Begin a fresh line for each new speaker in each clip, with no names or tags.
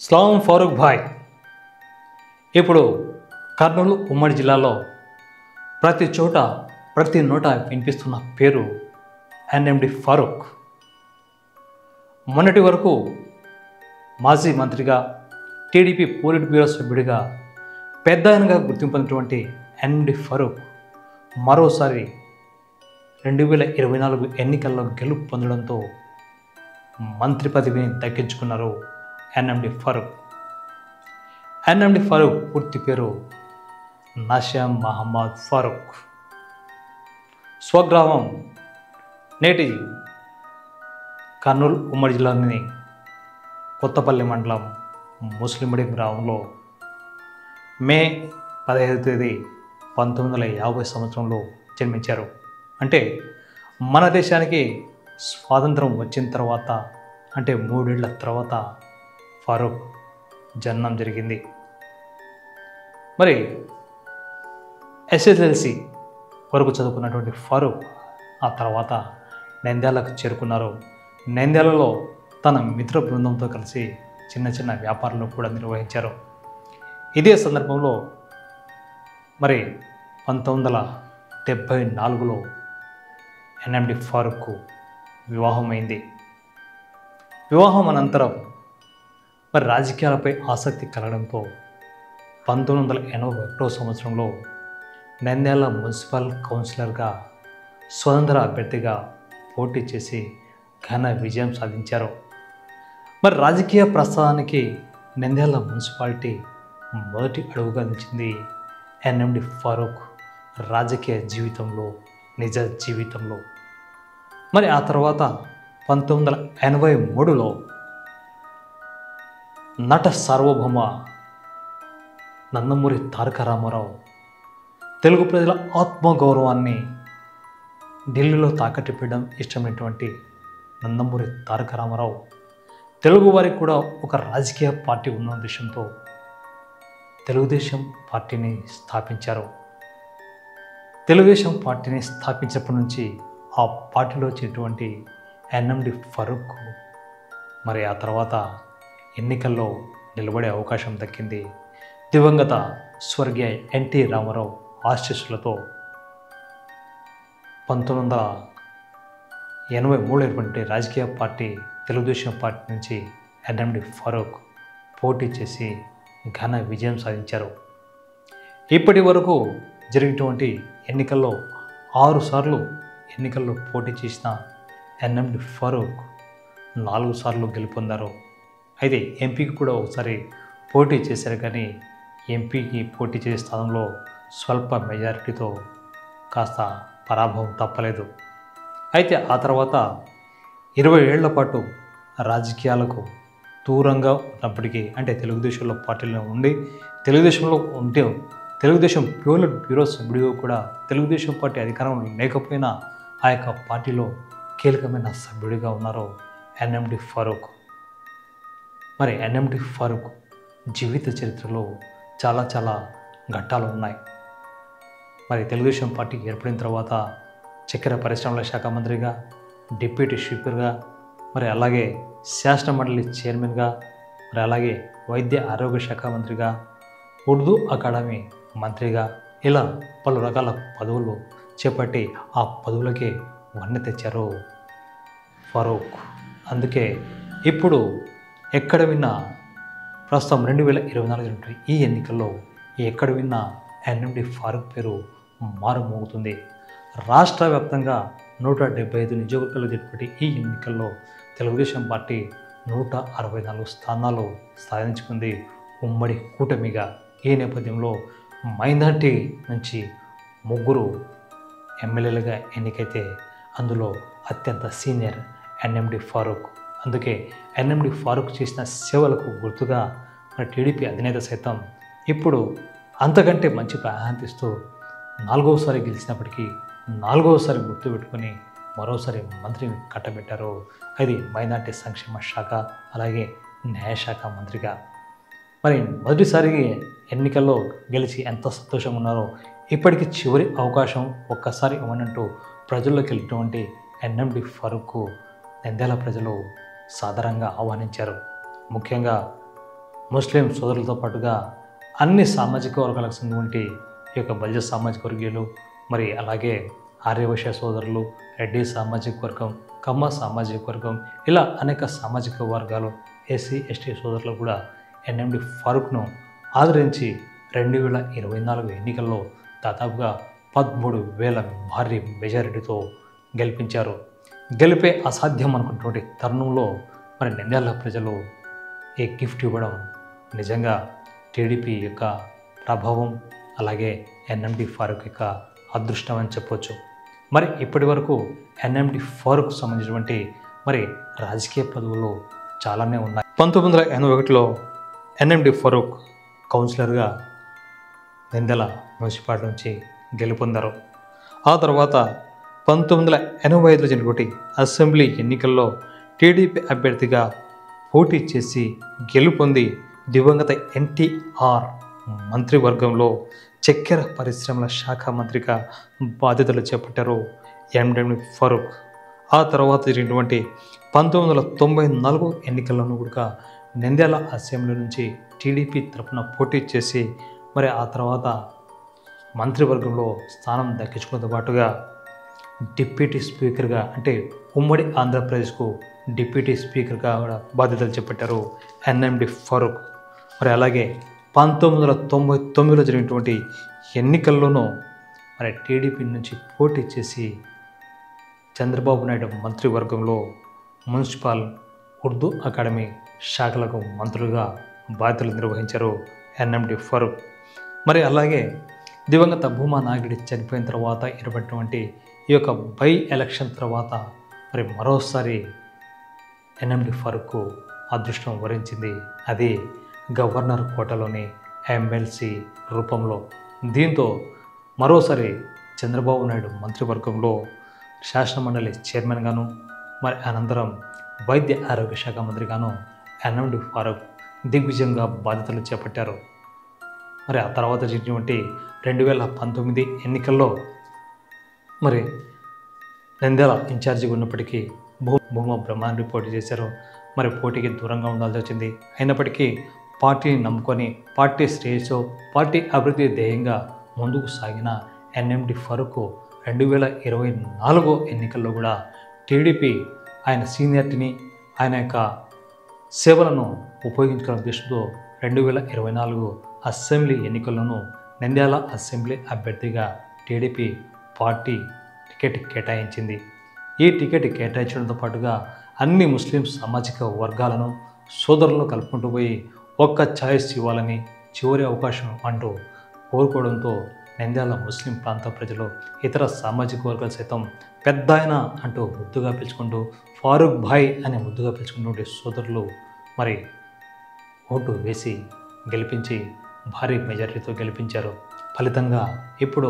Slam Farooq భాయ్ ఇప్పుడు కర్నూలు ఉమ్మడి జిల్లాలో ప్రతి చోట ప్రతి నోట వినిపిస్తున్న పేరు ఎన్ఎండి ఫారూక్. మొన్నటి వరకు మాజీ మంత్రిగా, టీడీపీ పోలిట్ బ్యూరో సభ్యుడిగా పెద్ద ఆయనగా గుర్తింపున్నటువంటి ఎన్ఎండి ఫారూక్ మరోసారి 2024 ఎన్నికల్లో గెలుపు పొందడంతో మంత్రి పదవిని దక్కించుకున్నారు ఎన్ఎండి ఫారూక్. ఎన్ఎండి ఫారూక్ పూర్తి పేరు నషీం మహమ్మద్ ఫారూక్. స్వగ్రామం నేటి కర్నూలు ఉమ్మడి జిల్లాలోని కొత్తపల్లి మండలం ముస్లిండి గ్రామంలో మే 15వ తేదీ 1950 సంవత్సరంలో జన్మించారు. అంటే మన దేశానికి స్వాతంత్రం వచ్చిన తర్వాత అంటే 3 ఏళ్ల తర్వాత ఫారూక్ జననం జరిగింది. మరి ఎస్ఎస్ఎల్సి వరకు చదువుకున్నటువంటి ఫారూక్ ఆ తర్వాత నంద్యాలకు చేరుకున్నారు. నంద్యాలలో తన మిత్ర బృందంతో కలిసి చిన్న చిన్న వ్యాపారాలు కూడా నిర్వహించారు. ఇదే సందర్భంలో మరి 1974లో ఎన్ఎండి ఫారూక్కు వివాహమైంది. వివాహం అనంతరం మరి రాజకీయాలపై ఆసక్తి కలగడంతో 1981 సంవత్సరంలో నంద్యాల మున్సిపల్ కౌన్సిలర్గా స్వతంత్ర అభ్యర్థిగా పోటీ చేసి ఘన విజయం సాధించారు. మరి రాజకీయ ప్రస్థానానికి నంద్యాల మున్సిపాలిటీ మొదటి అడుగుగా నిలిచింది ఎన్ఎండి ఫారూక్ రాజకీయ జీవితంలో, నిజ జీవితంలో. మరి ఆ తర్వాత 1983లో నట సార్వభౌమ నందమూరి తారక రామారావు తెలుగు ప్రజల ఆత్మగౌరవాన్ని ఢిల్లీలో తాకట్టు పెట్టడం ఇష్టమైనటువంటి నందమూరి తారక రామారావు తెలుగు వారికి కూడా ఒక రాజకీయ పార్టీ ఉన్న ఉద్దేశంతో తెలుగుదేశం పార్టీని స్థాపించారు. తెలుగుదేశం పార్టీని స్థాపించినప్పటి నుంచి ఆ పార్టీలో వచ్చేటువంటి ఎన్ఎండి ఫారూక్ మరి ఆ తర్వాత ఎన్నికల్లో నిలబడే అవకాశం దక్కింది. దివంగత స్వర్గీయ ఎన్టీ రామారావు ఆశీస్సులతో 1983 ఏర్పడిన రాజకీయ పార్టీ తెలుగుదేశం పార్టీ నుంచి ఎన్ఎండి ఫారూక్ పోటీ చేసి ఘన విజయం సాధించారు. ఇప్పటి వరకు జరిగినటువంటి ఎన్నికల్లో 6 సార్లు ఎన్నికల్లో పోటీ చేసిన ఎన్ఎండి ఫారూక్ 4 సార్లు గెలుపొందారు. అయితే ఎంపీకి కూడా ఒకసారి పోటీ చేశారు, కానీ ఎంపీకి పోటీ చేసే స్థానంలో స్వల్ప మెజారిటీతో కాస్త పరాభవం తప్పలేదు. అయితే ఆ తర్వాత 20 ఏళ్ల పాటు రాజకీయాలకు దూరంగా ఉన్నప్పటికీ, అంటే తెలుగుదేశంలో పార్టీలో ఉండి తెలుగుదేశం పోలిట్ బ్యూరో సభ్యుడిగా కూడా తెలుగుదేశం పార్టీ అధికారంలో లేకపోయినా ఆ యొక్క పార్టీలో కీలకమైన సభ్యుడిగా ఉన్నారు ఎన్ఎండి ఫారూక్. మరి ఎన్ఎండి ఫారూక్ జీవిత చరిత్రలో చాలా ఘట్టాలు ఉన్నాయి. మరి తెలుగుదేశం పార్టీ ఏర్పడిన తర్వాత చక్కెర పరిశ్రమల శాఖ మంత్రిగా, డిప్యూటీ స్పీకర్గా, మరి అలాగే శాసన మండలి చైర్మన్గా, మరి అలాగే వైద్య ఆరోగ్య శాఖ మంత్రిగా, ఉర్దూ అకాడమీ మంత్రిగా, ఇలా పలు రకాల పదవులు చేపట్టి ఆ పదవులకే వన్నె తెచ్చారు ఫారూక్. అందుకే ఇప్పుడు ఎక్కడ విన్నా ప్రస్తుతం 2024 ఈ ఎన్నికల్లో ఎక్కడ విన్నా ఎన్ఎండి ఫారూక్ పేరు మారుమోగుతుంది. రాష్ట్ర వ్యాప్తంగా 175 నియోజకవర్గాలు జరిపేటి ఈ ఎన్నికల్లో తెలుగుదేశం పార్టీ 164 స్థానాలు సాధించుకుంది ఉమ్మడి కూటమిగా. ఈ నేపథ్యంలో మైనార్టీ నుంచి 3 ఎమ్మెల్యేలుగా ఎన్నికైతే అందులో అత్యంత సీనియర్ ఎన్ఎండి ఫారూక్. అందుకే ఎన్ఎండి ఫారూక్ చేసిన సేవలకు గుర్తుగా మన టీడీపీ అధినేత సైతం ఇప్పుడు అంతకంటే మంచి ప్రాధాన్యత ఇస్తూ 4వసారి గెలిచినప్పటికీ 4వసారి గుర్తుపెట్టుకొని మరోసారి మంత్రిని కట్టబెట్టారు. అది మైనార్టీ సంక్షేమ శాఖ, అలాగే న్యాయశాఖ మంత్రిగా. మరి మొదటిసారి ఎన్నికల్లో గెలిచి ఎంత సంతోషంగా ఉన్నారో, ఇప్పటికీ చివరి అవకాశం ఒక్కసారి ఇవ్వనంటూ ప్రజల్లోకి వెళ్ళినటువంటి ఎన్ఎండి ఫారూక్కు నంద్యాల ప్రజలు సాదరంగా ఆహ్వానించారు. ముఖ్యంగా ముస్లిం సోదరులతో పాటుగా అన్ని సామాజిక వర్గాలకు చెందినటువంటి ఈ యొక్క బలిజ సామాజిక వర్గీయులు, మరి అలాగే ఆర్యవైశ్య సోదరులు, రెడ్డి సామాజిక వర్గం, కమ్మ సామాజిక వర్గం, ఇలా అనేక సామాజిక వర్గాలు, ఎస్సీ ఎస్టీ సోదరులు కూడా ఎన్ఎండి ఫారూక్ను ఆదరించి 2024 ఎన్నికల్లో దాదాపుగా 13,000 భారీ మెజారిటీతో గెలిపించారు. గెలిపే అసాధ్యం అనుకున్నటువంటి తరుణంలో మరి నంద్యాల ప్రజలు ఈ గిఫ్ట్ ఇవ్వడం నిజంగా టీడీపీ యొక్క ప్రభావం, అలాగే ఎన్ఎండి ఫారూక్ యొక్క అదృష్టం అని చెప్పొచ్చు. మరి ఇప్పటి వరకు ఎన్ఎండి ఫారూక్ సంబంధించినటువంటి మరి రాజకీయ పదవులు చాలానే ఉన్నాయి. 1981లో ఎన్ఎండి ఫారూక్ కౌన్సిలర్గా నంద్యాల మున్సిపాలిటీ నుంచి గెలుపొందారు. ఆ తర్వాత 1985లో జరిగినటువంటి అసెంబ్లీ ఎన్నికల్లో టీడీపీ అభ్యర్థిగా పోటీ చేసి గెలుపొంది దివంగత ఎన్టీఆర్ మంత్రివర్గంలో చక్కెర పరిశ్రమల శాఖ మంత్రిగా బాధ్యతలు చేపట్టారు ఎన్ఎండి ఫారూక్. ఆ తర్వాత జరిగినటువంటి 1994 ఎన్నికల్లోనూ కూడా నంద్యాల అసెంబ్లీ నుంచి టీడీపీ తరఫున పోటీ చేసి మరి ఆ తర్వాత మంత్రివర్గంలో స్థానం దక్కించుకున్నతో పాటుగా డిప్యూటీ స్పీకర్గా, అంటే ఉమ్మడి ఆంధ్రప్రదేశ్కు డిప్యూటీ స్పీకర్గా కూడా బాధ్యతలు చేపట్టారు ఎన్ఎండి ఫారూక్. మరి అలాగే 1999లో జరిగినటువంటి ఎన్నికల్లోనూ మరి టీడీపీ నుంచి పోటీ చేసి చంద్రబాబు నాయుడు మంత్రివర్గంలో మున్సిపల్, ఉర్దూ అకాడమీ శాఖలకు మంత్రులుగా బాధ్యతలు నిర్వహించారు ఎన్ఎండి ఫారూక్. మరి అలాగే దివంగత భూమా నాగిడి చనిపోయిన తర్వాత ఏర్పడినటువంటి ఈ యొక్క బై ఎలక్షన్ తర్వాత మరి మరోసారి ఎన్ఎండి ఫారూక్కు అదృష్టం వరించింది. అది గవర్నర్ కోటలోని ఎమ్మెల్సీ రూపంలో. దీంతో మరోసారి చంద్రబాబు నాయుడు మంత్రివర్గంలో శాసనమండలి చైర్మన్గాను, మరి అనంతరం వైద్య ఆరోగ్య శాఖ మంత్రిగాను ఎన్ఎండి ఫారూక్ దిగ్విజయంగా బాధ్యతలు చేపట్టారు. మరి ఆ తర్వాత జరిగినటువంటి 2019 ఎన్నికల్లో మరి నంద్యాల ఇన్ఛార్జిగా ఉన్నప్పటికీ భూమా బ్రహ్మారెడ్డి పోటీ చేశారు. మరి పోటీకి దూరంగా ఉండాల్సి వచ్చింది. అయినప్పటికీ పార్టీని నమ్ముకొని పార్టీ శ్రేయస్సు, పార్టీ అభివృద్ధి ధ్యేయంగా ముందుకు సాగిన ఎన్ఎండి ఫారూక్ 2024 ఎన్నికల్లో కూడా టీడీపీ ఆయన సీనియారిటీని, ఆయన యొక్క సేవలను ఉపయోగించుకునే ఉద్దేశంతో 2024 అసెంబ్లీ ఎన్నికల్లోనూ నంద్యాల అసెంబ్లీ అభ్యర్థిగా టీడీపీ పార్టీ టికెట్ కేటాయించింది. ఈ టికెట్ కేటాయించడంతో పాటుగా అన్ని ముస్లిం సామాజిక వర్గాలను, సోదరులను కలుపుకుంటూ పోయి ఒక్క ఛాయిస్ ఇవ్వాలని, చివరి అవకాశం అంటూ కోరుకోవడంతో నంద్యాల ముస్లిం ప్రాంత ప్రజలు, ఇతర సామాజిక వర్గాలు సైతం పెద్దాయన అంటూ ముద్దుగా పిలుచుకుంటూ, ఫారూక్ భాయ్ అని ముద్దుగా పిలుచుకున్నటువంటి సోదరులు మరి ఓటు వేసి గెలిపించి భారీ మెజారిటీతో గెలిపించారు. ఫలితంగా ఇప్పుడు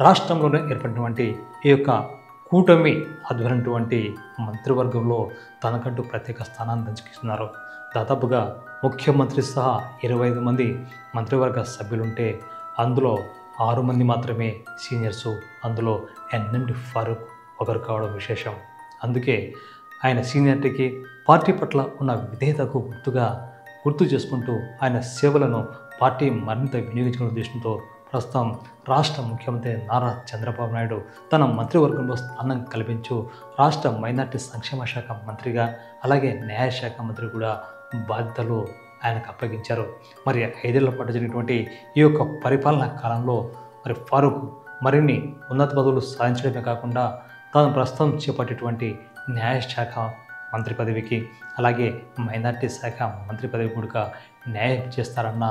రాష్ట్రంలోనే ఏర్పడినటువంటి ఈ యొక్క కూటమి ఆధ్వర్యంటువంటి మంత్రివర్గంలో తనకంటూ ప్రత్యేక స్థానాన్ని దక్కిస్తున్నారు. దాదాపుగా ముఖ్యమంత్రి సహా 25 మంది మంత్రివర్గ సభ్యులుంటే అందులో 6 మంది మాత్రమే సీనియర్సు. అందులో ఎన్ఎండి ఫారూక్ ఒకరు కావడం విశేషం. అందుకే ఆయన సీనియారిటీకి, పార్టీ పట్ల ఉన్న విధేయతకు గుర్తు చేసుకుంటూ ఆయన సేవలను పార్టీ మరింత వినియోగించుకునే ఉద్దేశంతో ప్రస్తుతం రాష్ట్ర ముఖ్యమంత్రి నారా చంద్రబాబు నాయుడు తన మంత్రివర్గంలో స్థానం కల్పించు రాష్ట్ర మైనార్టీ సంక్షేమ శాఖ మంత్రిగా, అలాగే న్యాయశాఖ మంత్రి కూడా బాధ్యతలు ఆయనకు అప్పగించారు. మరి 5 ఏళ్ల పాటు జరిగినటువంటి ఈ యొక్క పరిపాలనా కాలంలో మరి ఫారూక్ మరిన్ని ఉన్నత పదవులు సాధించడమే కాకుండా తాను ప్రస్తుతం చేపట్టేటువంటి న్యాయశాఖ మంత్రి పదవికి, అలాగే మైనార్టీ శాఖ మంత్రి పదవి కూడా న్యాయం చేస్తారన్న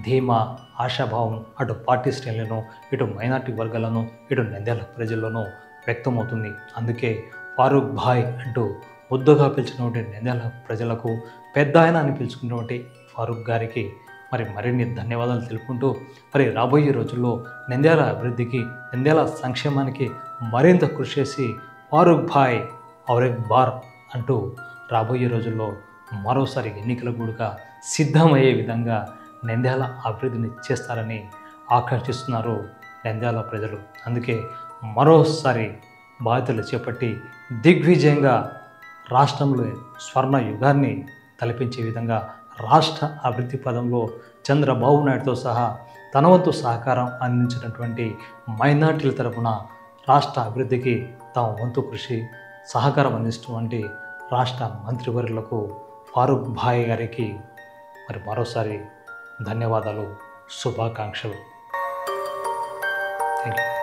ధీమా, ఆశాభావం అటు పార్టీ శ్రేణులను, ఇటు మైనార్టీ వర్గాలను, ఇటు నంద్యాల ప్రజల్లోనూ వ్యక్తమవుతుంది. అందుకే ఫారూక్ భాయ్ అంటూ ముద్దుగా పిలిచినటువంటి నంద్యాల ప్రజలకు, పెద్ద ఆయన అని పిలుచుకున్నటువంటి ఫారూక్ గారికి మరిన్ని ధన్యవాదాలు తెలుపుకుంటూ మరి రాబోయే రోజుల్లో నంద్యాల అభివృద్ధికి, నంద్యాల సంక్షేమానికి మరింత కృషి చేసి ఫారూక్ భాయ్ ఔర్ ఎక్ బార్ అంటూ రాబోయే రోజుల్లో మరోసారి ఎన్నికల కూడా సిద్ధమయ్యే విధంగా నంద్యాల అభివృద్ధిని చేస్తారని ఆకాంక్షిస్తున్నారు నంద్యాల ప్రజలు. అందుకే మరోసారి బాధ్యతలు చేపట్టి దిగ్విజయంగా రాష్ట్రంలో స్వర్ణ యుగాన్ని తలపించే విధంగా రాష్ట్ర అభివృద్ధి పదంలో చంద్రబాబు నాయుడుతో సహా తన వంతు సహకారం అందించినటువంటి మైనార్టీల తరపున రాష్ట్ర అభివృద్ధికి తమ వంతు కృషి సహకారం అందిస్తున్నటువంటి రాష్ట్ర మంత్రివర్యులకు ఫారూక్ భాయ్ గారికి మరి మరోసారి ధన్యవాదాలు, శుభాకాంక్షలు. Thank you.